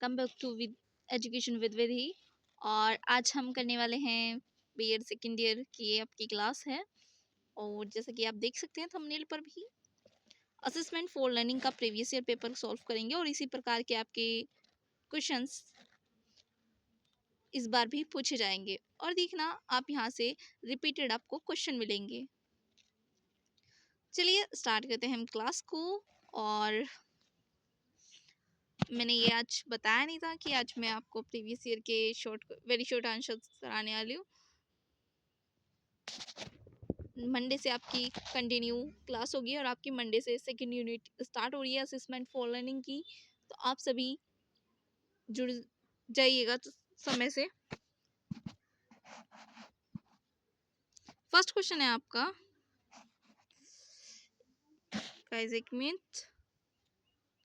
Welcome back to with education with Vidhi. और आज हम करने वाले हैं बीएड सेकेंड ईयर की ये आपकी क्लास है। और जैसा कि आप देख सकते हैं थंबनेल पर भी असेसमेंट फॉर लर्निंग का प्रीवियस ईयर पेपर सॉल्व करेंगे और इसी प्रकार के आपके क्वेश्चंस इस बार भी पूछे जाएंगे। और देखना आप यहाँ से रिपीटेड आपको क्वेश्चन मिलेंगे। चलिए स्टार्ट करते हैं हम क्लास को। और मैंने ये आज बताया नहीं था कि आज मैं आपको प्रीवियस ईयर के वेरी शॉर्ट आंसर कराने वाली हूँ। मंडे से आपकी कंटिन्यू क्लास होगी और आपकी मंडे से सेकेंड यूनिट स्टार्ट हो रही है असेसमेंट फॉर लर्निंग की। तो आप सभी जुड़ जाइएगा समय से। फर्स्ट क्वेश्चन है आपका, गाइस एक मिनट,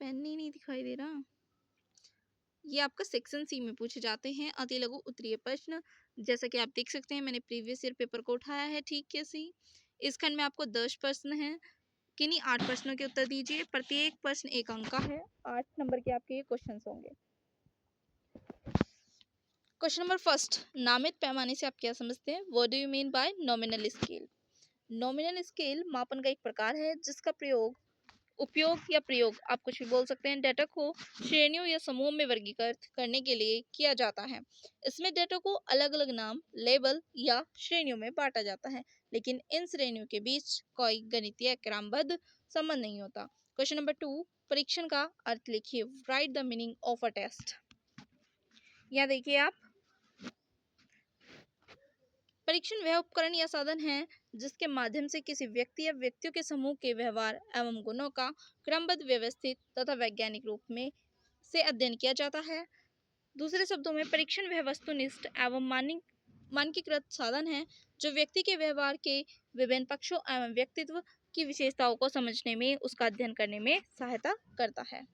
पेन ही नहीं दिखाई दे रहा। ये आपका सेक्शन सी में पूछे जाते हैं अति लघु उत्तरीय प्रश्न। जैसा कि आप देख सकते हैं मैंने प्रीवियस ईयर पेपर को उठाया है ठीक कैसे ही। इस खंड में आपको 10 प्रश्न हैं, किन्हीं 8 प्रश्नों के उत्तर दीजिए। प्रत्येक प्रश्न 1 अंक का है। 8 नंबर के आपके ये क्वेश्चन होंगे। क्वेश्चन नंबर फर्स्ट, नामित पैमाने से आप क्या समझते हैं? What do you mean by nominal scale? Nominal scale मापन का एक प्रकार है जिसका उपयोग या प्रयोग आप कुछ भी बोल सकते हैं, डेटा को श्रेणियों या समूह में वर्गीकृत करने के लिए किया जाता है। इसमें डेटा को अलग अलग नाम, लेबल या श्रेणियों में बांटा जाता है, लेकिन इन श्रेणियों के बीच कोई गणितीय क्रमबद्ध संबंध नहीं होता। क्वेश्चन नंबर 2, परीक्षण का अर्थ लिखिए। Write the meaning of a test. यहाँ देखिए आप, परीक्षण वह उपकरण या साधन है जिसके माध्यम से किसी व्यक्ति या व्यक्तियों के समूह के व्यवहार एवं गुणों का क्रमबद्ध, व्यवस्थित तथा वैज्ञानिक रूप में से अध्ययन किया जाता है। दूसरे शब्दों में परीक्षण वह वस्तुनिष्ठ एवं मानकीकृत साधन है जो व्यक्ति के व्यवहार के विभिन्न पक्षों एवं व्यक्तित्व की विशेषताओं को समझने में, उसका अध्ययन करने में सहायता करता है।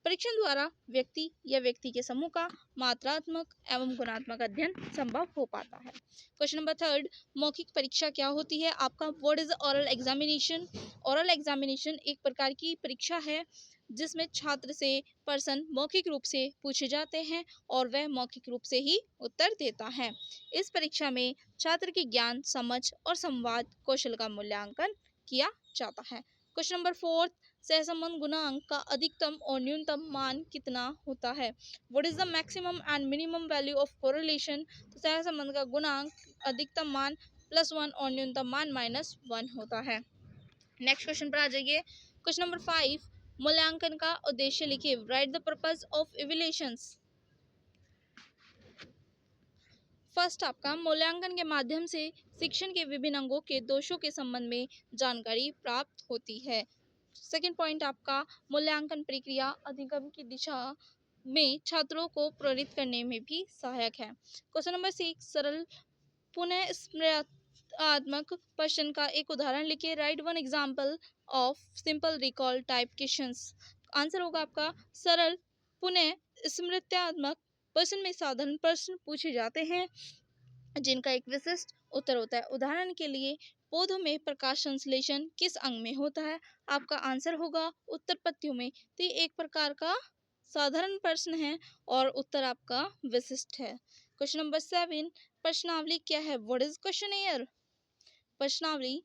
परीक्षण द्वारा व्यक्ति या व्यक्ति के समूह का मात्रात्मक एवं गुणात्मक अध्ययन संभव हो पाता है। क्वेश्चन नंबर 3, मौखिक परीक्षा क्या होती है आपका? What is oral examination? Oral examination एक प्रकार की परीक्षा है जिसमें छात्र से प्रश्न मौखिक रूप से पूछे जाते हैं और वह मौखिक रूप से ही उत्तर देता है। इस परीक्षा में छात्र के ज्ञान, समझ और संवाद कौशल का मूल्यांकन किया जाता है। क्वेश्चन नंबर 4, सहसंबंध गुणांक का अधिकतम और न्यूनतम मान कितना होता है? What is the maximum and minimum value of correlation? तो सहसंबंध का गुणांक अधिकतम मान +1 और न्यूनतम मान -1 होता है। नेक्स्ट क्वेश्चन पर आ जाइए। क्वेश्चन नंबर 5, मूल्यांकन का उद्देश्य लिखिए। Write the purpose of evaluations. First आपका, मूल्यांकन के माध्यम से शिक्षण के विभिन्न अंगों के दोषों के संबंध में जानकारी प्राप्त होती है। सेकंड पॉइंट आपका, मूल्यांकन प्रक्रिया अधिगम की दिशा में छात्रों को प्रेरित करने में भी सहायक है। क्वेश्चन नंबर 6, सरल पुनः स्मरणात्मक प्रश्न का एक उदाहरण लिखिए। Right one example of simple recall type questions. Answer होगा आपका, सरल पुनः स्मृत्यात्मक प्रश्न में साधारण प्रश्न पूछे जाते हैं जिनका एक विशिष्ट उत्तर होता है। उदाहरण के लिए, पौधों में प्रकाश संश्लेषण किस अंग में होता है? आपका आंसर होगा उत्तर पत्तियों में। तो ये एक प्रकार का साधारण प्रश्न है और उत्तर आपका विशिष्ट है। क्वेश्चन नंबर 7, प्रश्नावली क्या है? What is questionnaire? प्रश्नावली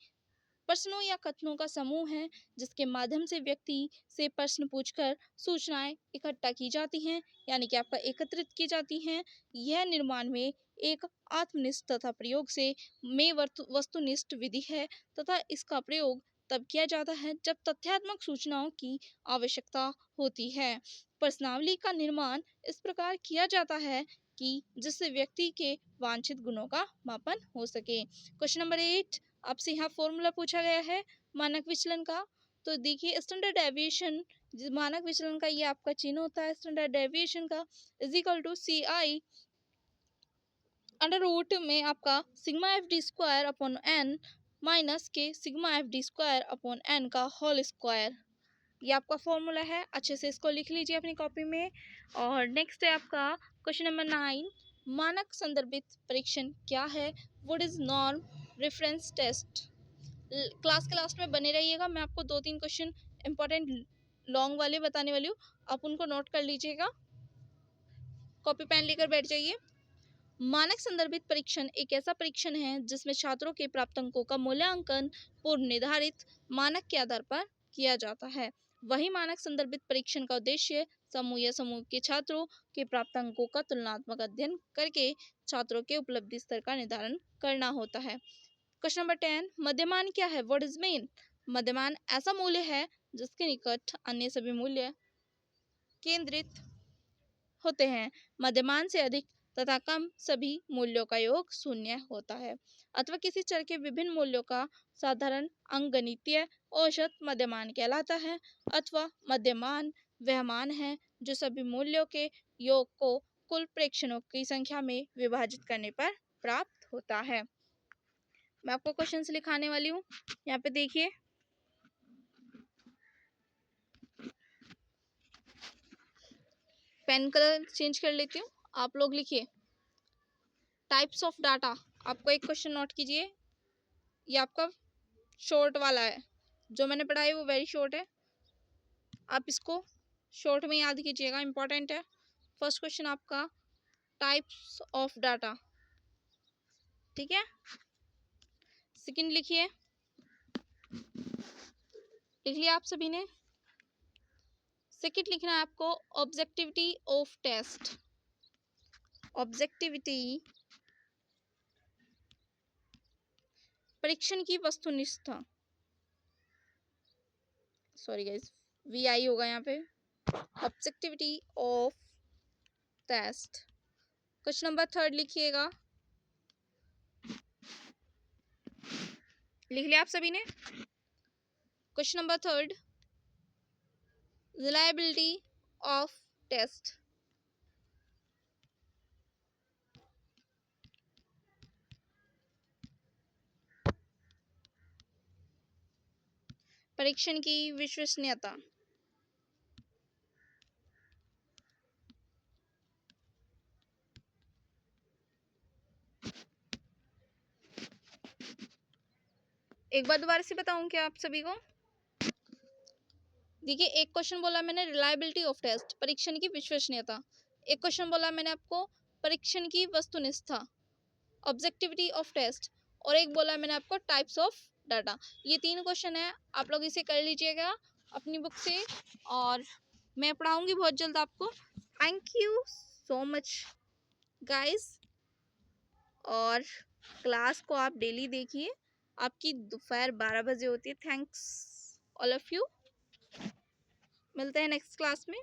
प्रश्नों या कथनों का समूह है जिसके माध्यम से व्यक्ति से प्रश्न पूछकर सूचनाएं इकट्ठा की जाती हैं, यानी कि आपका एकत्रित की जाती हैं। यह निर्माण में एक आत्मनिष्ठ तथा प्रयोग से में वस्तुनिष्ठ विधि है तथा इसका प्रयोग तब किया जाता है जब तथ्यात्मक सूचनाओं की आवश्यकता होती है। प्रश्नावली का निर्माण इस प्रकार किया जाता है कि जिससे व्यक्ति के वांछित गुणों का मापन हो सके। क्वेश्चन नंबर 8, आपसे यहाँ फॉर्मूला पूछा गया है मानक विचलन का। तो देखिए, स्टैंडर्ड डेविएशन, मानक विचलन का ये आपका चिन्ह होता है स्टैंडर्ड डेविएशन का, is equal to CI under root में आपका sigma FD² upon n minus के सिग्मा FD² अपॉन n का होल स्क्वायर। ये आपका फॉर्मूला है, अच्छे से इसको लिख लीजिए अपनी कॉपी में। और नेक्स्ट है आपका क्वेश्चन नंबर 9, मानक संदर्भित परीक्षण क्या है? What is norm reference test? Class के लास्ट में बने रहिएगा, मैं आपको 2-3 क्वेश्चन इंपॉर्टेंट लॉन्ग वाले बताने वाली हूँ, आप उनको नोट कर लीजिएगा। कॉपी पेन लेकर बैठ जाइए। मानक संदर्भित परीक्षण एक ऐसा परीक्षण है जिसमें छात्रों के प्राप्त अंकों का मूल्यांकन पूर्व निर्धारित मानक के आधार पर किया जाता है। वही मानक संदर्भित परीक्षण का उद्देश्य समूह या समूह के छात्रों के प्राप्त अंकों का तुलनात्मक अध्ययन करके छात्रों के उपलब्धि स्तर का निर्धारण करना होता है। क्वेश्चन नंबर 10, मध्यमान क्या है? What is mean? मध्यमान ऐसा मूल्य है जिसके निकट अन्य सभी मूल्य केंद्रित होते हैं। मध्यमान से अधिक तथा कम सभी मूल्यों का योग शून्य होता है, अथवा किसी चर के विभिन्न मूल्यों का साधारण अंकगणितीय औसत मध्यमान कहलाता है। अथवा मध्यमान वह मान है जो सभी मूल्यों के योग को कुल प्रेक्षणों की संख्या में विभाजित करने पर प्राप्त होता है। मैं आपको क्वेश्चन लिखाने वाली हूँ, यहाँ पे देखिए। पेन कलर चेंज कर लेती हूँ, आप लोग लिखिए। टाइप्स ऑफ डाटा, आपको एक क्वेश्चन नोट कीजिए, ये आपका शॉर्ट वाला है, जो मैंने पढ़ा है वो वेरी शॉर्ट है, आप इसको शॉर्ट में याद कीजिएगा, इंपॉर्टेंट है। फर्स्ट क्वेश्चन आपका टाइप्स ऑफ डाटा, ठीक है। सेकंड लिखिए, लिख लिया आप सभी ने। सेकंड लिखना है आपको ऑब्जेक्टिविटी ऑफ टेस्ट। ऑब्जेक्टिविटी परीक्षण की वस्तुनिष्ठता, सॉरी गाइस, VI होगा यहाँ पे। Objectivity of test. Question number 3 लिखिएगा, लिख लिया आप सभी ने। Question number 3, reliability of test. परीक्षण की विश्वसनीयता। एक बार दोबारा से बताऊं क्या आप सभी को? देखिए, एक क्वेश्चन बोला मैंने रिलायबिलिटी ऑफ टेस्ट, परीक्षण की विश्वसनीयता। एक क्वेश्चन बोला मैंने आपको परीक्षण की वस्तुनिष्ठता, ऑब्जेक्टिविटी ऑफ टेस्ट, और एक बोला मैंने आपको टाइप्स ऑफ डाटा। ये 3 क्वेश्चन है, आप लोग इसे कर लीजिएगा अपनी बुक से, और मैं पढ़ाऊंगी बहुत जल्द आपको। Thank you so much guys, और क्लास को आप डेली देखिए, आपकी दोपहर 12 बजे होती है। थैंक्स ऑल ऑफ यू, मिलते हैं नेक्स्ट क्लास में।